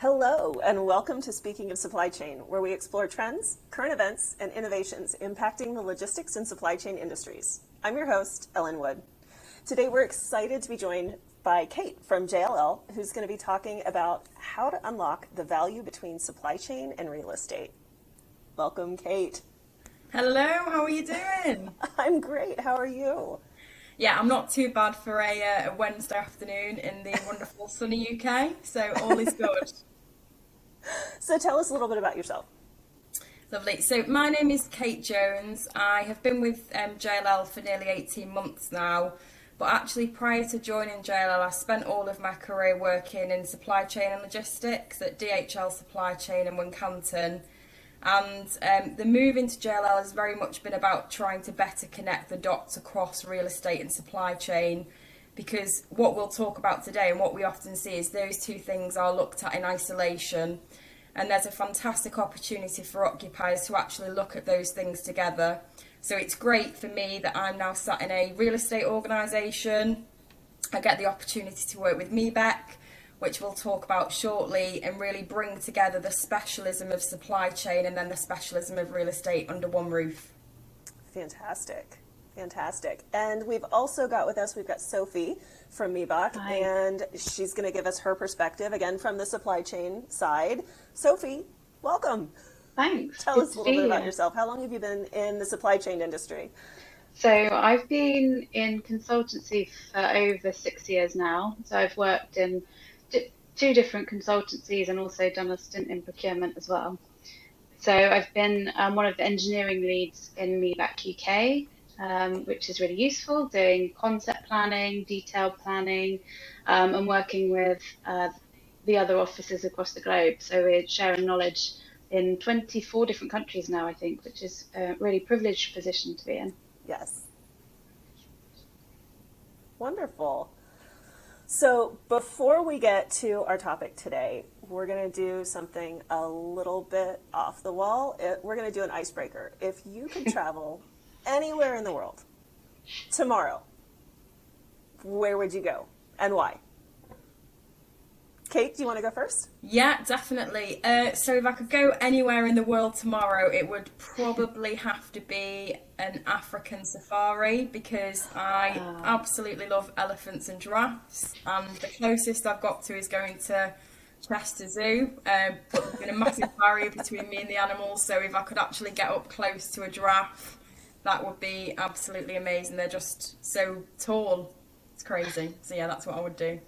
Hello, and welcome to Speaking of Supply Chain, where we explore trends, current events, and innovations impacting the logistics and supply chain industries. I'm your host, Ellen Wood. Today, we're excited to be joined by Kate from JLL, who's going to be talking about how to unlock the value between supply chain and real estate. Welcome, Kate. Hello, how are you doing? I'm great. How are you? Yeah, I'm not too bad for a Wednesday afternoon in the wonderful sunny UK, so all is good. So tell us a little bit about yourself. Lovely. So my name is Kate Jones. I have been with JLL for nearly 18 months now, but actually prior to joining JLL, I spent all of my career working in supply chain and logistics at DHL Supply Chain in Wincanton. And the move into JLL has very much been about trying to better connect the dots across real estate and supply chain, because what we'll talk about today and what we often see is those two things are looked at in isolation, and there's a fantastic opportunity for occupiers to actually look at those things together. So it's great for me that I'm now sat in a real estate organisation. I get the opportunity to work with Miebach, which we'll talk about shortly, and really bring together the specialism of supply chain and then the specialism of real estate under one roof. Fantastic. Fantastic. And we've also got with us, we've got Sophie from Miebach, Hi. and she's going to give us her perspective, again, from the supply chain side. Sophie, welcome. Thanks. Tell Good us a to little be bit about here. yourself. How long have you been in the supply chain industry? So I've been in consultancy for over 6 years now. So I've worked in two different consultancies and also done a stint in procurement as well. So I've been one of the engineering leads in Miebach UK, which is really useful, doing concept planning, detailed planning, and working with the other offices across the globe. So we're sharing knowledge in 24 different countries now, I think, which is a really privileged position to be in. Yes. Wonderful. So before we get to our topic today, we're going to do something a little bit off the wall. We're going to do an icebreaker. If you could travel anywhere in the world tomorrow, where would you go and why? Kate, do you want to go first? Yeah, definitely. So if I could go anywhere in the world tomorrow, it would probably have to be an African safari, because I Uh, absolutely love elephants and giraffes. And the closest I've got to is going to Chester Zoo. But there's been a massive barrier between me and the animals. So if I could actually get up close to a giraffe, that would be absolutely amazing. They're just so tall. It's crazy. So yeah, that's what I would do.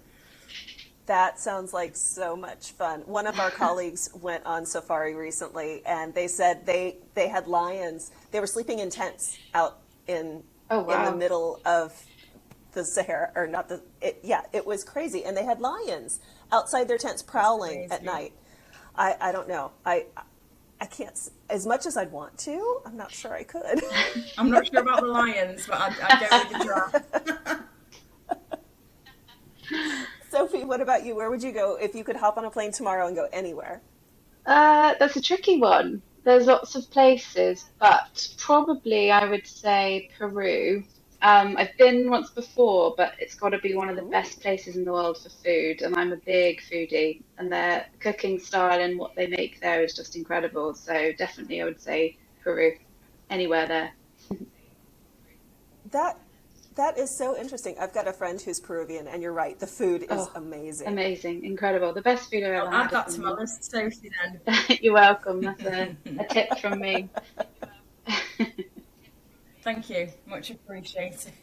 That sounds like so much fun. One of our colleagues went on safari recently, and they said they had lions. They were sleeping in tents out oh, in the wow. middle of the Sahara, or not the yeah, it was crazy, and they had lions outside their tents That's prowling at crazy. night. I don't know. I can't as much as I'd want to. I'm not sure I could. I'm not sure about the lions, but I'd go with the giraffe. Sophie, what about you? Where would you go if you could hop on a plane tomorrow and go anywhere? That's a tricky one. There's lots of places, but probably I would say Peru. I've been once before, but it's got to be one of the Ooh. best places in the world for food, and I'm a big foodie, and their cooking style and what they make there is just incredible. So definitely I would say Peru, anywhere there. That that is so interesting. I've got a friend who's Peruvian, and you're right. The food is Oh, amazing. amazing, incredible. The best food I've I'll ever add had is that to from my them. list, Sophie, You're welcome. That's a tip from me. Thank you. Much appreciated.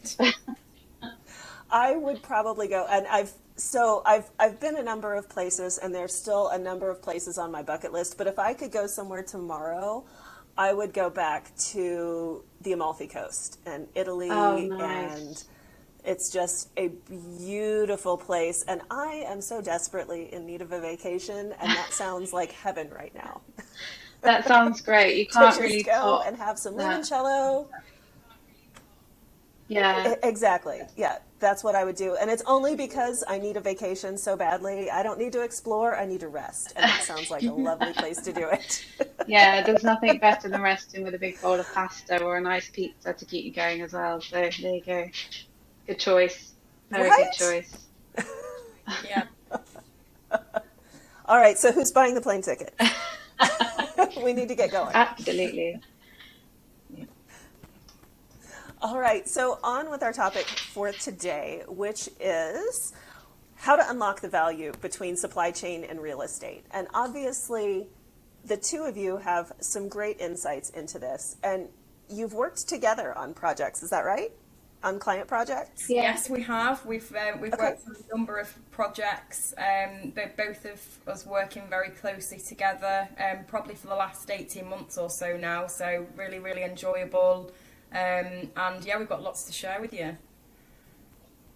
I would probably go, and I've been a number of places, and there's still a number of places on my bucket list. But if I could go somewhere tomorrow, I would go back to the Amalfi Coast and Oh, Italy, and nice. it's just a beautiful place. And I am so desperately in need of a vacation, and that sounds like heaven right now. That sounds great. You To can't just really go top and have some that. limoncello. Yeah. Exactly. Yeah, that's what I would do. And it's only because I need a vacation so badly. I don't need to explore, I need to rest. And that sounds like a lovely place to do it. Yeah, there's nothing better than resting with a big bowl of pasta or a nice pizza to keep you going as well. So there you go. Good choice. Very good Right? choice. Yeah. All right, so who's buying the plane ticket? We need to get going. Absolutely. All right, so on with our topic for today, which is how to unlock the value between supply chain and real estate. And obviously, the two of you have some great insights into this, and you've worked together on projects, is that right? On client projects? Yeah. Yes, we have. We've worked on a number of projects, but both of us working very closely together, probably for the last 18 months or so now. So really, really enjoyable. And yeah, we've got lots to share with you.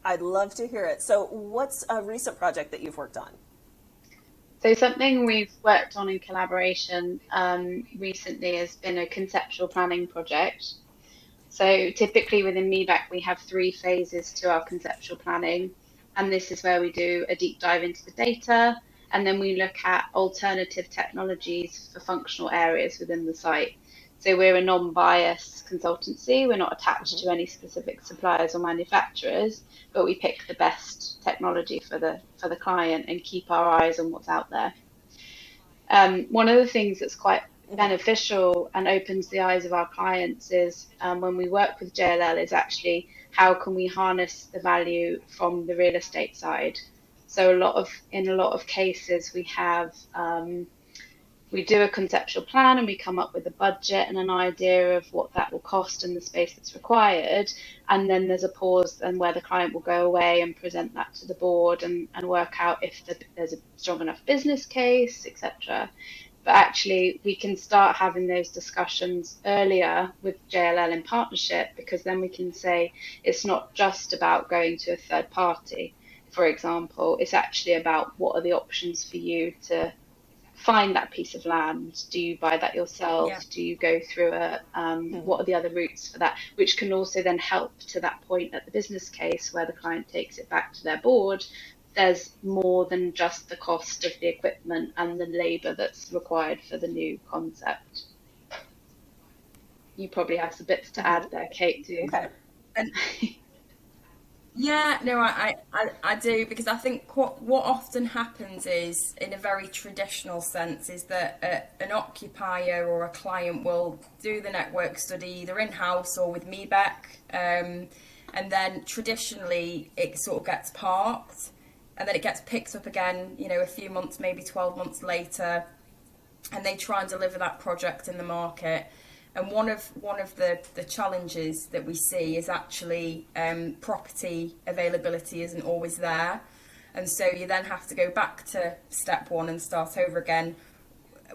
I'd love to hear it. So what's a recent project that you've worked on? So something we've worked on in collaboration recently has been a conceptual planning project. So typically within Miebach, we have 3 phases to our conceptual planning. And this is where we do a deep dive into the data, and then we look at alternative technologies for functional areas within the site. So we're a non-biased consultancy. We're not attached to any specific suppliers or manufacturers, but we pick the best technology for the client and keep our eyes on what's out there. One of the things that's quite beneficial and opens the eyes of our clients is when we work with JLL is actually how can we harness the value from the real estate side. So in a lot of cases we do a conceptual plan and we come up with a budget and an idea of what that will cost and the space that's required. And then there's a pause and where the client will go away and present that to the board and work out if there's a strong enough business case, etc. But actually, we can start having those discussions earlier with JLL in partnership, because then we can say it's not just about going to a third party, for example. It's actually about what are the options for you to find that piece of land. Do you buy that yourself? Yeah. Do you go through what are the other routes for that? Which can also then help to that point at the business case where the client takes it back to their board. There's more than just the cost of the equipment and the labour that's required for the new concept. You probably have some bits to add there, Kate, too. Okay. And yeah, no, I do, because I think what often happens is, in a very traditional sense, is that an occupier or a client will do the network study either in-house or with Miebach, and then traditionally it sort of gets parked, and then it gets picked up again, a few months, maybe 12 months later, and they try and deliver that project in the market. And one of the challenges that we see is actually property availability isn't always there. And so you then have to go back to step one and start over again.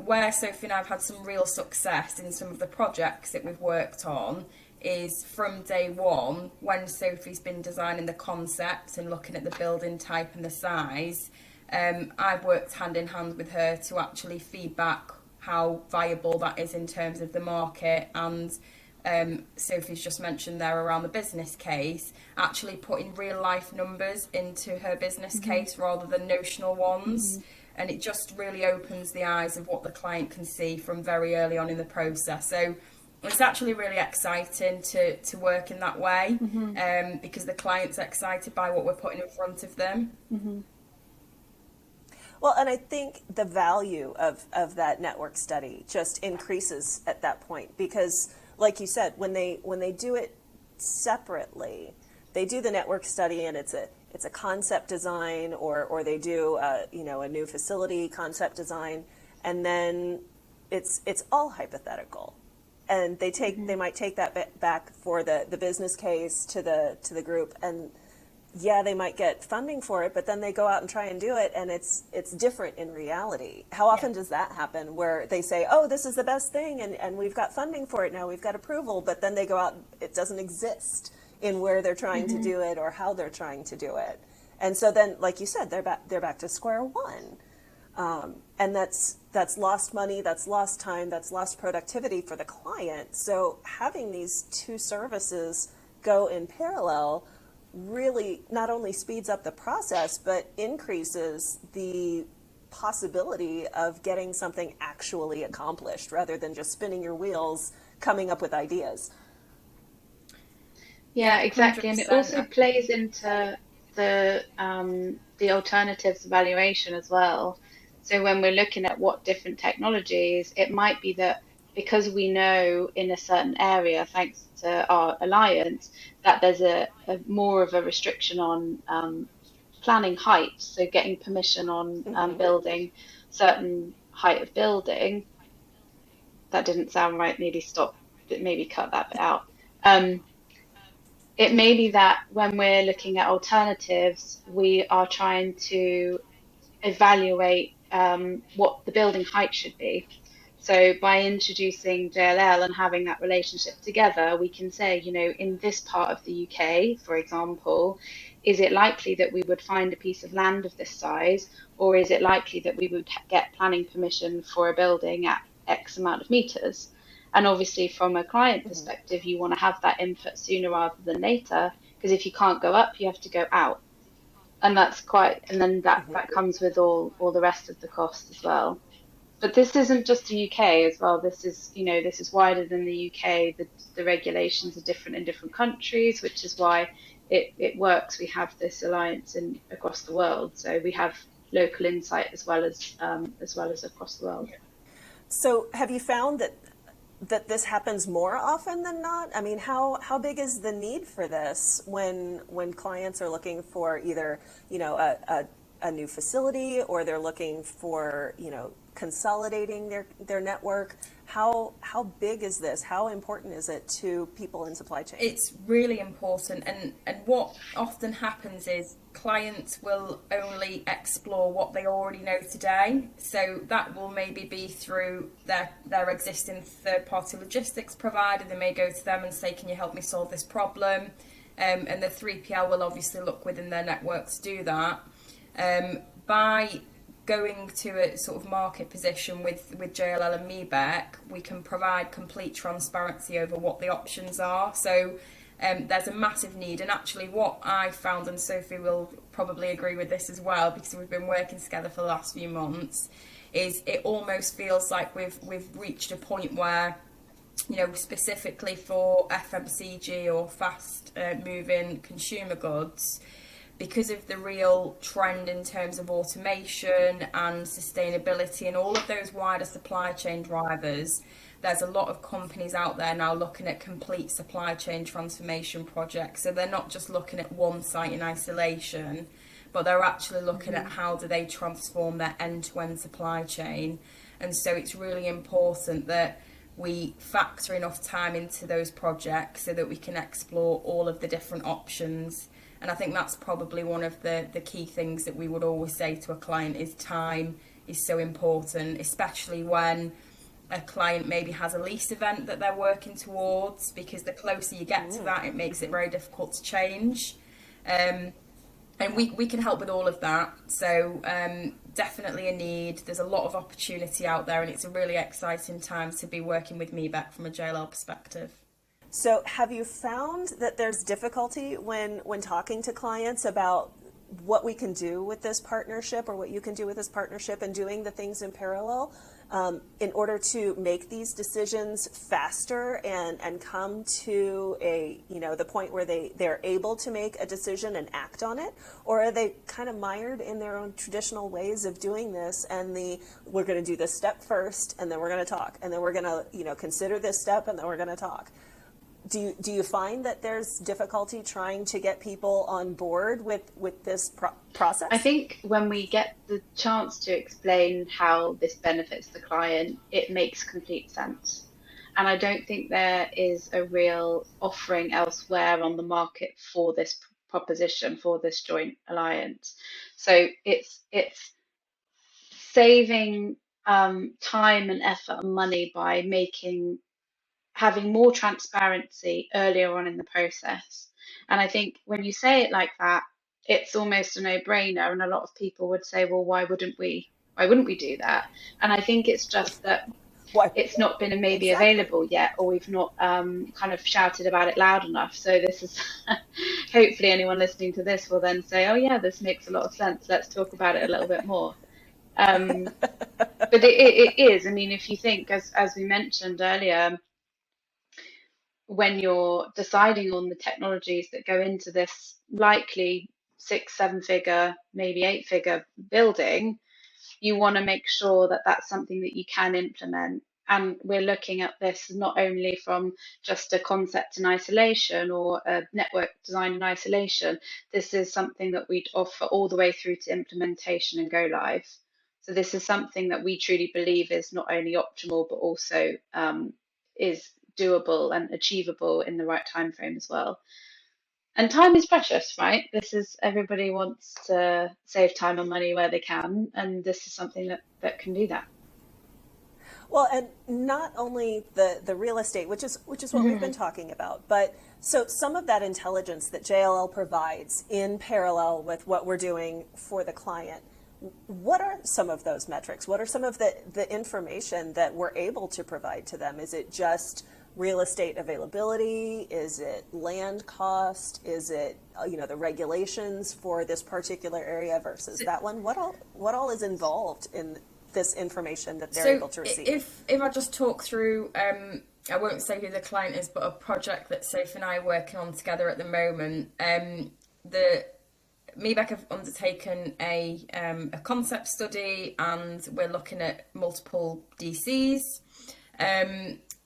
Where Sophie and I have had some real success in some of the projects that we've worked on is from day one, when Sophie's been designing the concept and looking at the building type and the size, I've worked hand in hand with her to actually feedback how viable that is in terms of the market. And Sophie's just mentioned there around the business case, actually putting real life numbers into her business case rather than notional ones. And it just really opens the eyes of what the client can see from very early on in the process. So it's actually really exciting to work in that way, because the client's excited by what we're putting in front of them. Well, and I think the value of that network study just increases at that point, because, like you said, when they do it separately, they do the network study and it's a concept design, or they do a new facility concept design, and then it's all hypothetical, and they might take that back for the business case to the group, and yeah, they might get funding for it, but then they go out and try and do it, and it's different in reality. How often does that happen, where they say, oh, this is the best thing, and we've got funding for it now, we've got approval, but then they go out, it doesn't exist in where they're trying to do it or how they're trying to do it. And so then, like you said, they're back to square one. And that's lost money, that's lost time, that's lost productivity for the client. So having these two services go in parallel really not only speeds up the process, but increases the possibility of getting something actually accomplished, rather than just spinning your wheels, coming up with ideas. Yeah, exactly. 100%. And it also 100%. plays into the alternatives evaluation as well. So when we're looking at what different technologies, it might be that because we know in a certain area, thanks to our alliance, that there's a more of a restriction on planning height, so getting permission on building certain height of building. That didn't sound right. Maybe stop, maybe cut that bit out. Um, it may be that when we're looking at alternatives, we are trying to evaluate what the building height should be. So by introducing JLL and having that relationship together, we can say, you know, in this part of the UK, for example, is it likely that we would find a piece of land of this size, or is it likely that we would get planning permission for a building at X amount of meters? And obviously, from a client perspective, you want to have that input sooner rather than later, because if you can't go up, you have to go out, and that's quite, and then that comes with all the rest of the cost as well. But this isn't just the UK as well. This is, you know, this is wider than the UK. The regulations are different in different countries, which is why it works. We have this alliance in across the world, so we have local insight as well as across the world. So have you found that this happens more often than not? I mean, how big is the need for this when clients are looking for either, you know, a new facility, or they're looking for, you know, consolidating their network? How big is this? How important is it to people in supply chain? It's really important, and what often happens is clients will only explore what they already know today. So that will maybe be through their existing third-party logistics provider. They may go to them and say, can you help me solve this problem? And the 3PL will obviously look within their network to do that. By going to a sort of market position with JLL and Miebach, we can provide complete transparency over what the options are. So there's a massive need, and actually what I found, and Sophie will probably agree with this as well because we've been working together for the last few months, is it almost feels like we've reached a point where, you know, specifically for FMCG or fast moving consumer goods, because of the real trend in terms of automation and sustainability and all of those wider supply chain drivers, there's a lot of companies out there now looking at complete supply chain transformation projects. So they're not just looking at one site in isolation, but they're actually looking at how do they transform their end-to-end supply chain. And so it's really important that we factor enough time into those projects so that we can explore all of the different options. And I think that's probably one of the key things that we would always say to a client is time is so important, especially when a client maybe has a lease event that they're working towards, because the closer you get to that, it makes it very difficult to change. And we can help with all of that. So definitely a need. There's a lot of opportunity out there, and it's a really exciting time to be working with Miebach from a JLL perspective. So have you found that there's difficulty when talking to clients about what we can do with this partnership, or what you can do with this partnership, and doing the things in parallel in order to make these decisions faster and come to a, you know, the point where they're able to make a decision and act on it? Or are they kind of mired in their own traditional ways of doing this, and we're going to do this step first and then we're going to talk, and then we're going to, you know, consider this step and then we're going to talk? Do you find that there's difficulty trying to get people on board with this process? I think when we get the chance to explain how this benefits the client, it makes complete sense. And I don't think there is a real offering elsewhere on the market for this proposition, for this joint alliance. So it's saving time and effort and money by having more transparency earlier on in the process. And I think when you say it like that, it's almost a no-brainer. And a lot of people would say, well, why wouldn't we? Why wouldn't we do that? And I think it's just that Why? it's not been maybe Exactly. available yet, or we've not kind of shouted about it loud enough. So this is hopefully anyone listening to this will then say, oh yeah, this makes a lot of sense. Let's talk about it a little bit more. But it is. I mean, if you think, as we mentioned earlier, when you're deciding on the technologies that go into this likely 6, 7 figure, maybe 8 figure building, you want to make sure that that's something that you can implement. And we're looking at this not only from just a concept in isolation or a network design in isolation. This is something that we'd offer all the way through to implementation and go live. So this is something that we truly believe is not only optimal, but also is doable and achievable in the right time frame as well. And time is precious, right? This is everybody wants to save time and money where they can, and this is something that can do that. Well, and not only the real estate, which is what we've been talking about, but so some of that intelligence that JLL provides in parallel with what we're doing for the client. What are some of those metrics? What are some of the information that we're able to provide to them? Is it just real estate availability? Is it land cost? Is it the regulations for this particular area versus that one? What all is involved in this information that they're able to receive? If I just talk through, I won't say who the client is, but a project that Sophie and I are working on together at the moment. The Miebach have undertaken a concept study, and we're looking at multiple DCs.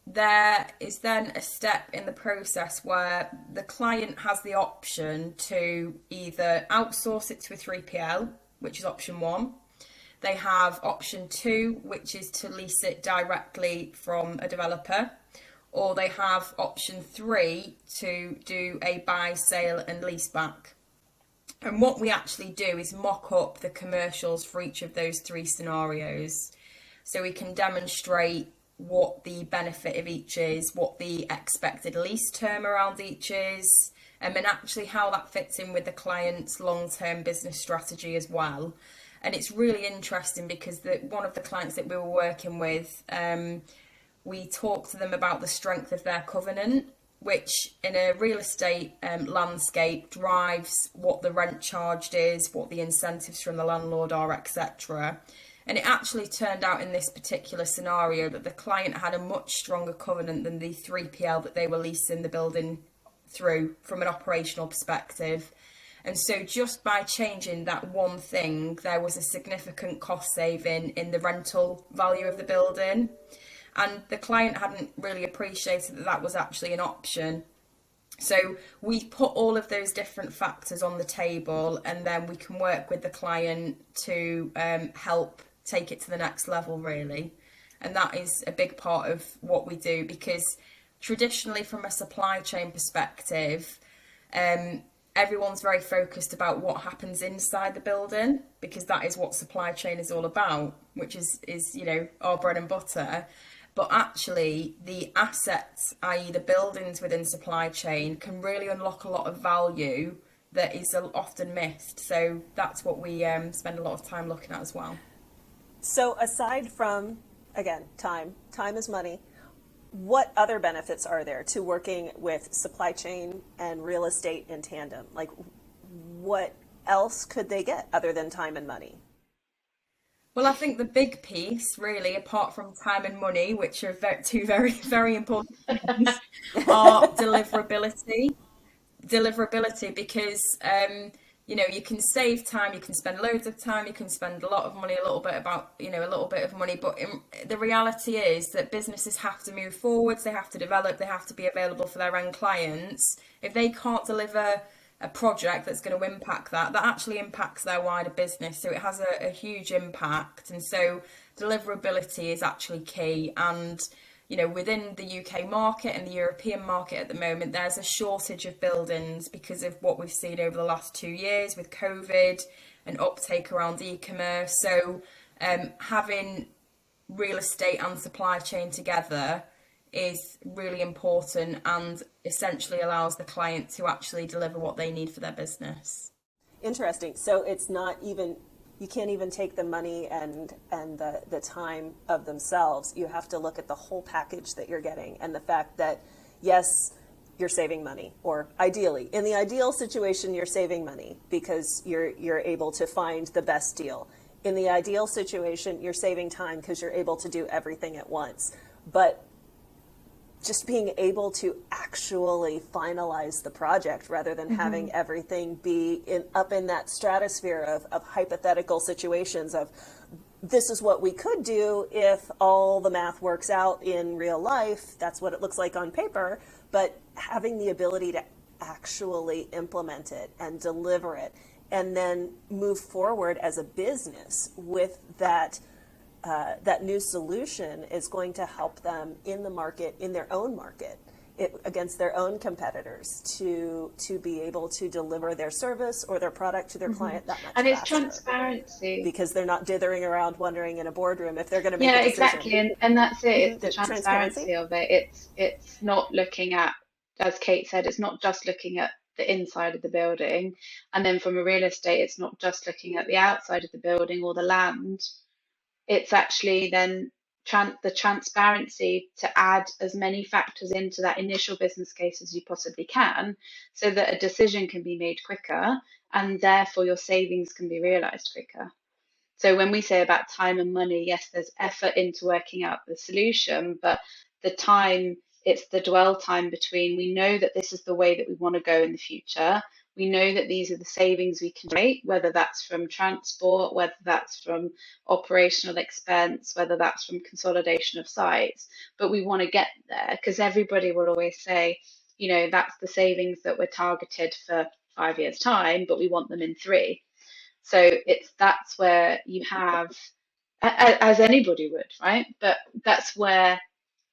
There is then a step in the process where the client has the option to either outsource it to a 3PL, which is option one. They have option two, which is to lease it directly from a developer, or they have option three to do a buy, sale and lease back. And what we actually do is mock up the commercials for each of those three scenarios. So we can demonstrate what the benefit of each is, what the expected lease term around each is, and actually how that fits in with the client's long-term business strategy as well. And it's really interesting because one of the clients that we were working with, we talked to them about the strength of their covenant, which in a real estate landscape drives what the rent charged is, what the incentives from the landlord are, etc. And it actually turned out in this particular scenario that the client had a much stronger covenant than the 3PL that they were leasing the building through from an operational perspective. And so just by changing that one thing, there was a significant cost saving in the rental value of the building. And the client hadn't really appreciated that that was actually an option. So we put all of those different factors on the table, and then we can work with the client to help take it to the next level, really. And that is a big part of what we do, because traditionally from a supply chain perspective, everyone's very focused about what happens inside the building, because that is what supply chain is all about, which is our bread and butter. But actually the assets, i.e. the buildings within supply chain, can really unlock a lot of value that is often missed. So that's what we spend a lot of time looking at as well. So aside from, again, time is money, what other benefits are there to working with supply chain and real estate in tandem? Like, what else could they get other than time and money? Well, I think the big piece, really, apart from time and money, which are two very, very important things, are deliverability. Deliverability, because you can save time, you can spend loads of time, you can spend a lot of money, a little bit of money, but the reality is that businesses have to move forwards, they have to develop, they have to be available for their end clients. If they can't deliver a project that's going to impact that actually impacts their wider business, so it has a huge impact. And so deliverability is actually key. And within the UK market and the European market at the moment, there's a shortage of buildings because of what we've seen over the last 2 years with COVID and uptake around e-commerce. So having real estate and supply chain together is really important and essentially allows the client to actually deliver what they need for their business. Interesting. So it's not even, you can't even take the money and the time of themselves. You have to look at the whole package that you're getting, and the fact that, yes, you're saving money, or ideally, in the ideal situation, you're saving money because you're able to find the best deal. In the ideal situation, you're saving time because you're able to do everything at once. But just being able to actually finalize the project rather than having everything be up in that stratosphere of hypothetical situations of this is what we could do if all the math works out in real life. That's what it looks like on paper, but having the ability to actually implement it and deliver it and then move forward as a business with that new solution is going to help them in the market, in their own market, against their own competitors, to be able to deliver their service or their product to their client that much And it's faster, transparency. because they're not dithering around wondering in a boardroom if they're going to make Yeah, a decision. exactly. And that's it. It's the The transparency. transparency of it. It's not looking at, as Kate said, it's not just looking at the inside of the building. And then from a real estate, it's not just looking at the outside of the building or the land. It's actually then the transparency to add as many factors into that initial business case as you possibly can, so that a decision can be made quicker and therefore your savings can be realized quicker. So when we say about time and money, yes, there's effort into working out the solution, but the time, it's the dwell time between, we know that this is the way that we want to go in the future. We know that these are the savings we can generate, whether that's from transport, whether that's from operational expense, whether that's from consolidation of sites. But we want to get there because everybody will always say, that's the savings that we're targeted for 5 years' time, but we want them in 3. So that's where you have, as anybody would, right? But that's where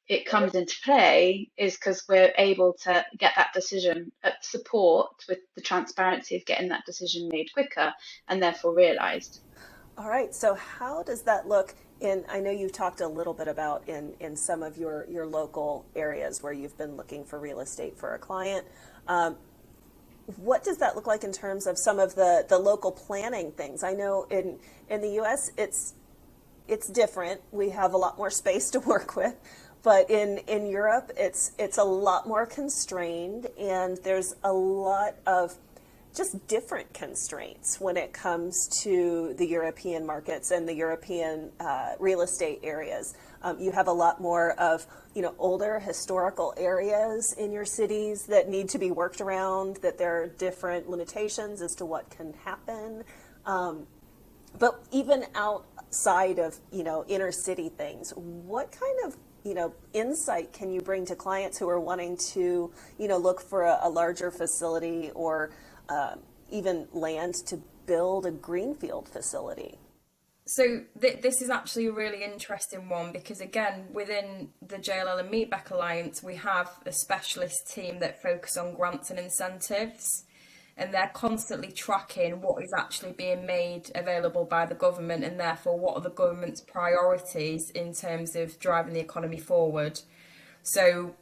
it comes into play, is because we're able to get that decision support with the transparency of getting that decision made quicker and therefore realized. All right, so how does that look in, I know you've talked a little bit about in some of your local areas where you've been looking for real estate for a client. What does that look like in terms of some of the local planning things? I know in the US it's different. We have a lot more space to work with. But in Europe, it's a lot more constrained, and there's a lot of just different constraints when it comes to the European markets and the European real estate areas. You have a lot more of older historical areas in your cities that need to be worked around, that there are different limitations as to what can happen. But even outside of inner city things, what kind of insight can you bring to clients who are wanting to look for a larger facility or even land to build a greenfield facility? So this is actually a really interesting one, because again, within the JLL and Miebach Alliance, we have a specialist team that focus on grants and incentives, and they're constantly tracking what is actually being made available by the government, and therefore what are the government's priorities in terms of driving the economy forward. So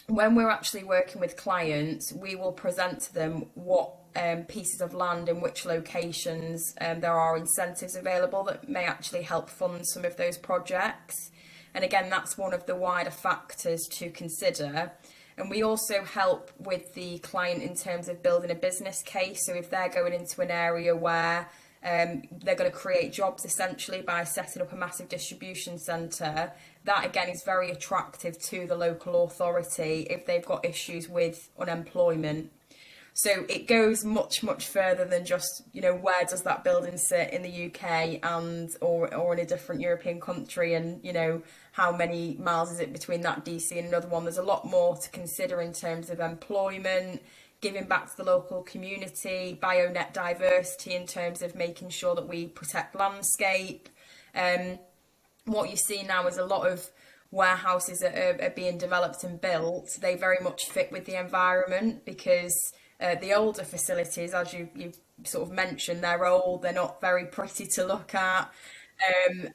when we're actually working with clients, we will present to them what pieces of land in which locations there are incentives available that may actually help fund some of those projects. And again, that's one of the wider factors to consider. And we also help with the client in terms of building a business case. So if they're going into an area where they're going to create jobs essentially by setting up a massive distribution centre, that again is very attractive to the local authority if they've got issues with unemployment. So it goes much, much further than just, where does that building sit in the UK or in a different European country, and, how many miles is it between that DC and another one. There's a lot more to consider in terms of employment, giving back to the local community, bionet diversity in terms of making sure that we protect landscape. What you see now is a lot of warehouses that are being developed and built. They very much fit with the environment, because the older facilities, as you sort of mentioned, they're old, they're not very pretty to look at.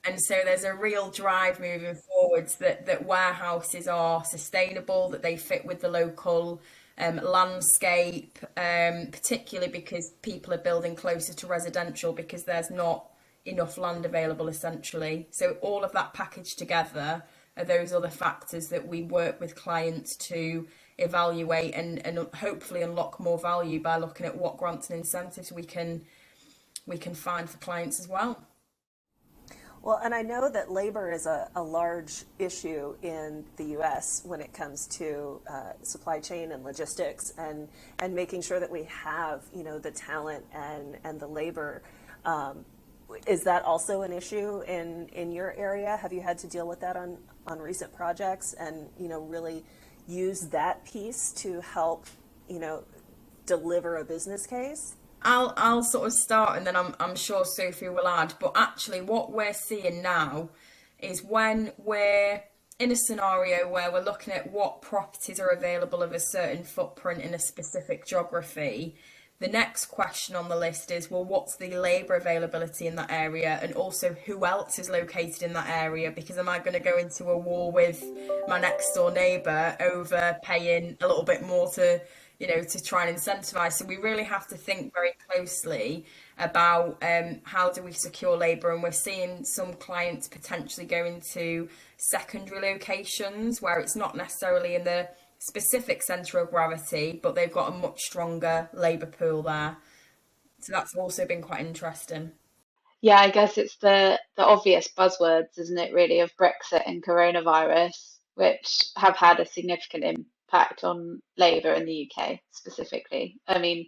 And so there's a real drive moving forwards that warehouses are sustainable, that they fit with the local landscape, particularly because people are building closer to residential because there's not enough land available essentially. So all of that packaged together are those other factors that we work with clients to evaluate and hopefully unlock more value by looking at what grants and incentives we can find for clients as well. Well, and I know that labor is a large issue in the U.S. when it comes to supply chain and logistics, and making sure that we have the talent and the labor Is that also an issue in your area? Have you had to deal with that on recent projects and, really use that piece to help, deliver a business case? I'll sort of start and then I'm sure Sophie will add. But actually, what we're seeing now is when we're in a scenario where we're looking at what properties are available of a certain footprint in a specific geography, the next question on the list is, well, what's the labour availability in that area, and also who else is located in that area? Because am I going to go into a war with my next door neighbour over paying a little bit more to, to try and incentivise? So we really have to think very closely about how do we secure labour, and we're seeing some clients potentially go into secondary locations where it's not necessarily in the specific centre of gravity, but they've got a much stronger labour pool there. So that's also been quite interesting. Yeah, I guess it's the obvious buzzwords, isn't it, really, of Brexit and coronavirus, which have had a significant impact on labour in the UK specifically. I mean,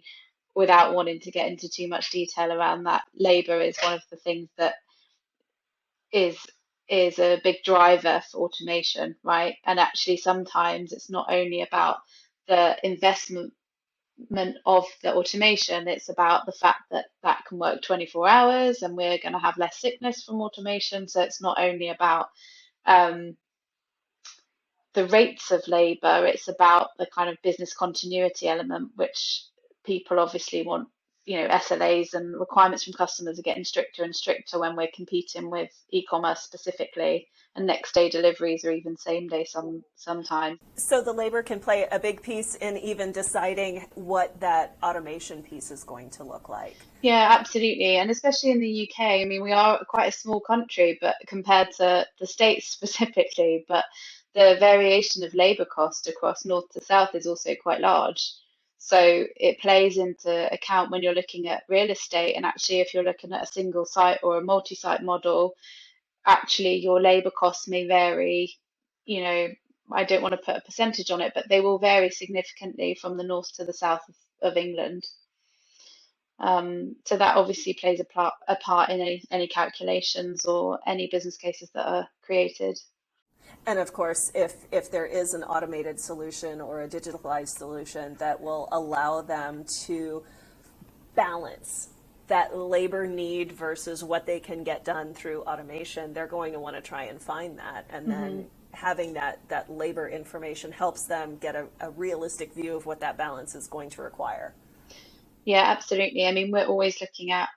without wanting to get into too much detail around that, labour is one of the things that is is a big driver for automation, right? And actually, sometimes it's not only about the investment of the automation, it's about the fact that that can work 24 hours and we're going to have less sickness from automation. So it's not only about um, the rates of labour, it's about the kind of business continuity element, which people obviously want. SLAs and requirements from customers are getting stricter and stricter when we're competing with e-commerce specifically, and next day deliveries or even same day sometimes. So the labor can play a big piece in even deciding what that automation piece is going to look like. Yeah, absolutely. And especially in the UK, I mean, we are quite a small country, but compared to the States specifically, but the variation of labour cost across north to south is also quite large. So it plays into account when you're looking at real estate. And actually, if you're looking at a single site or a multi-site model, actually your labour costs may vary. You know, I don't want to put a percentage on it, but they will vary significantly from the north to the south of England. So that obviously plays a part in any calculations or any business cases that are created. And of course, if there is an automated solution or a digitalized solution that will allow them to balance that labor need versus what they can get done through automation, they're going to want to try and find that. And then having that labor information helps them get a realistic view of what that balance is going to require. Yeah, absolutely. I mean, we're always looking at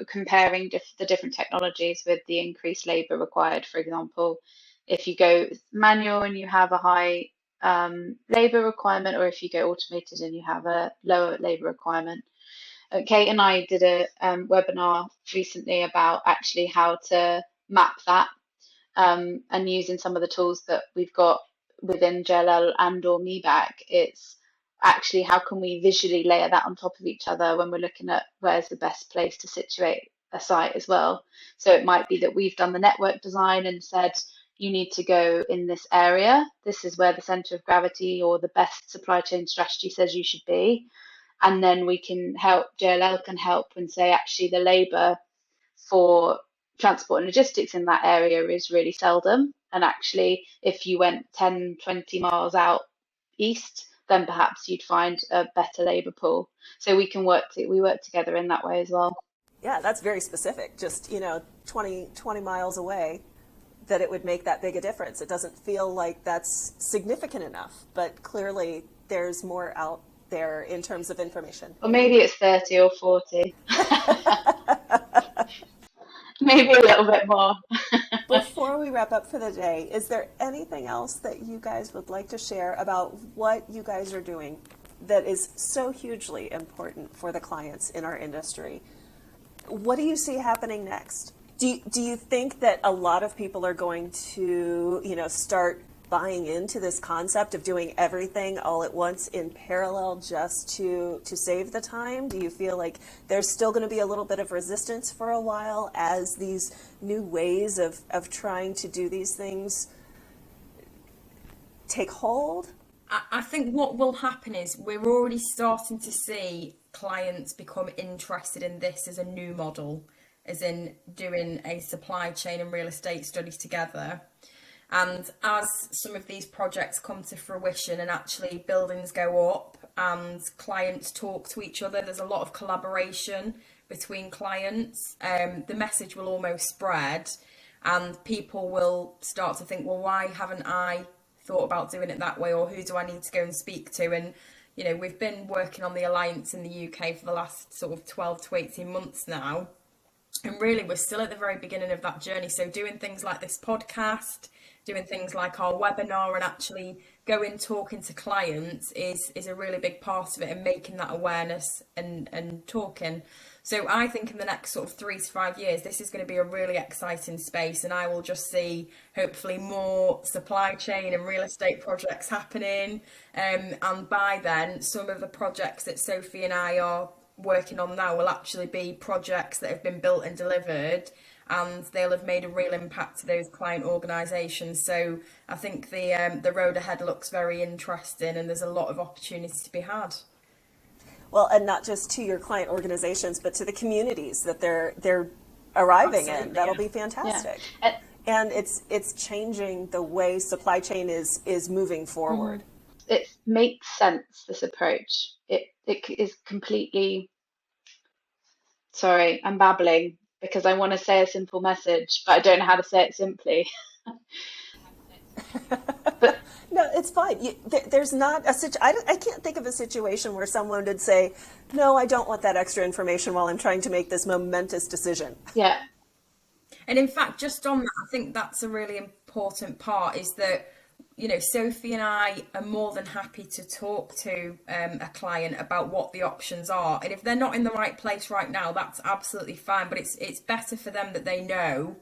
comparing the different technologies with the increased labor required. For example, if you go manual and you have a high labor requirement, or if you go automated and you have a lower labor requirement. Kate and I did a webinar recently about actually how to map that, and using some of the tools that we've got within JLL and or Miebach. It's actually how can we visually layer that on top of each other when we're looking at where's the best place to situate a site as well. So it might be that we've done the network design and said you need to go in this area. This is where the center of gravity or the best supply chain strategy says you should be. And then we can help, JLL can help and say actually the labor for transport and logistics in that area is really seldom. And actually, if you went 10, 20 miles out east, then perhaps you'd find a better labour pool. So we work together in that way as well. Yeah, that's very specific. Just, 20 miles away, that it would make that big a difference. It doesn't feel like that's significant enough, but clearly there's more out there in terms of information. Or maybe it's 30 or 40. Maybe a little bit more. Before we wrap up for the day, is there anything else that you guys would like to share about what you guys are doing that is so hugely important for the clients in our industry? What do you see happening next? Do you think that a lot of people are going to, start buying into this concept of doing everything all at once in parallel just to save the time? Do you feel like there's still going to be a little bit of resistance for a while as these new ways of trying to do these things take hold? I think what will happen is we're already starting to see clients become interested in this as a new model, as in doing a supply chain and real estate study together. And as some of these projects come to fruition and actually buildings go up and clients talk to each other, there's a lot of collaboration between clients. The message will almost spread, and people will start to think, well, why haven't I thought about doing it that way, or who do I need to go and speak to? And you know, we've been working on the Alliance in the UK for the last sort of 12 to 18 months now. And really, we're still at the very beginning of that journey. So doing things like this podcast, doing things like our webinar, and actually going talking to clients is a really big part of it, and making that awareness and talking. So I think in the next sort of 3 to 5 years, this is going to be a really exciting space, and I will just see hopefully more supply chain and real estate projects happening. And by then, some of the projects that Sophie and I are working on now will actually be projects that have been built and delivered, and they'll have made a real impact to those client organisations. So I think the road ahead looks very interesting, and there's a lot of opportunity to be had. Well, and not just to your client organizations, but to the communities that they're arriving in. That'll be fantastic. Yeah. And it's changing the way supply chain is moving forward. It makes sense, this approach. It is completely, sorry, I'm babbling because I want to say a simple message, but I don't know how to say it simply. But No, it's fine. There's not I can't think of a situation where someone would say, no, I don't want that extra information while I'm trying to make this momentous decision. yeah, And in fact, just on that, I think that's a really important part, is that, you know, Sophie and I are more than happy to talk to a client about what the options are. And if they're not in the right place right now, that's absolutely fine. But it's better for them that they know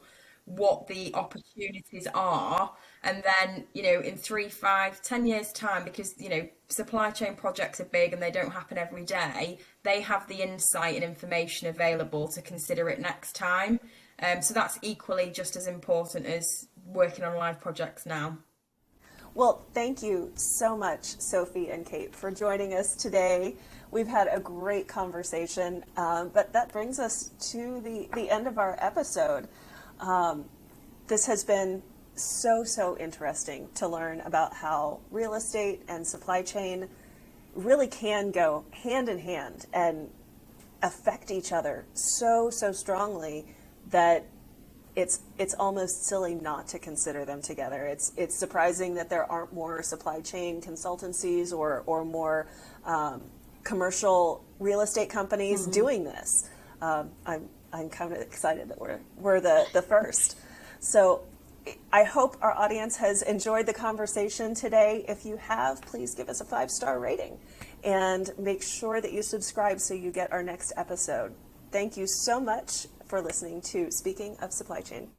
what the opportunities are. And then, you know, in 3, 5, 10 years time, because, you know, supply chain projects are big and they don't happen every day, they have the insight and information available to consider it next time. So that's equally just as important as working on live projects now. Well, thank you so much, Sophie and Kate, for joining us today. We've had a great conversation, but that brings us to the end of our episode. This has been so interesting to learn about how real estate and supply chain really can go hand in hand and affect each other so strongly that it's almost silly not to consider them together. It's surprising that there aren't more supply chain consultancies or more commercial real estate companies doing this. I'm kind of excited that we're the first. So I hope our audience has enjoyed the conversation today. If you have, please give us a 5-star rating and make sure that you subscribe so you get our next episode. Thank you so much for listening to Speaking of Supply Chain.